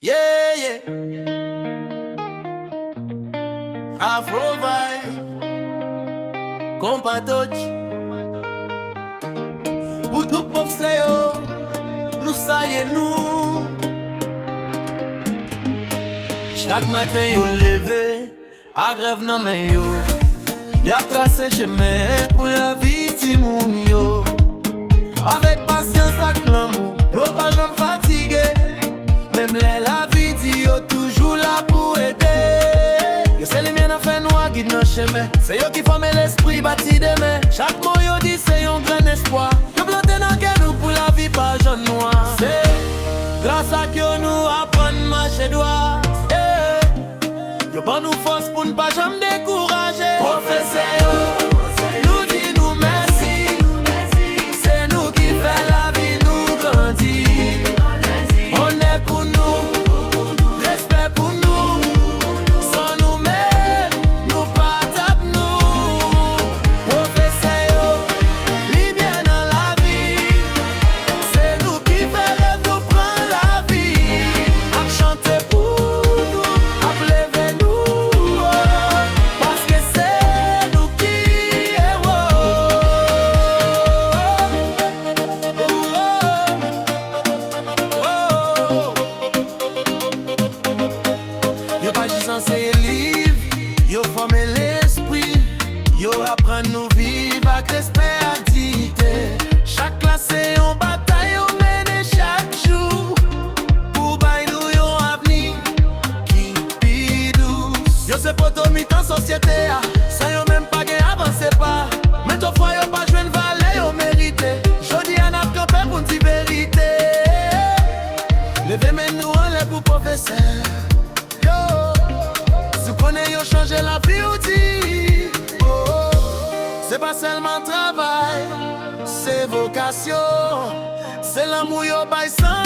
Yeah, yeah. Afro vibe, compatriote. Pour tout pop yo, nous ça y est nous. Chaque matin yo levé, à grève nan men yo. Y'a tracé chemin pour la vie ti moun yo. Avec patience ak l'amour, yo pas jamais fatigué. Même la vie dit yo toujours là pour aider. Yo c'est les miens à faire noir guide nos chemins. C'est yo qui forme l'esprit bâti demain. Chaque mot yo dit c'est un grand espoir. Yo planté dans cœur nous pour la vie pas jaune noir. C'est grâce à que nous apprenons marcher droit. Yo pas nous force pour ne pas jamais décourager. Professeur nous dit nous merci. C'est nous qui fait la vie nous grandir. On est pour nous, respect pour nous. Sans nous-mêmes, nous pas tape nous. Professeur, li bien dans la vie. C'est nous qui fait rêve, nous prend la vie. A chanter pour nous, a lever nous. Parce que c'est nous qui héros. Yo pas juste enseigner livre, yo former l'esprit, yo apprendre nous vivre avec respect et dignité. Chaque classe c'est une bataille, on mène chaque jour. Pour bailler nous yon avenir qui pidou. Yo c'est pas tout mis en société, ça yo même pas gain avancé pas. Mais ton fois yo pas joué une valet, yo mérité. Jodi an ap campé pour dire vérité. Levez mais nous en l'air pour professeur. Si connais yo changer la vie ou dit c'est pas seulement travail, c'est vocation. C'est l'amour yo bail sans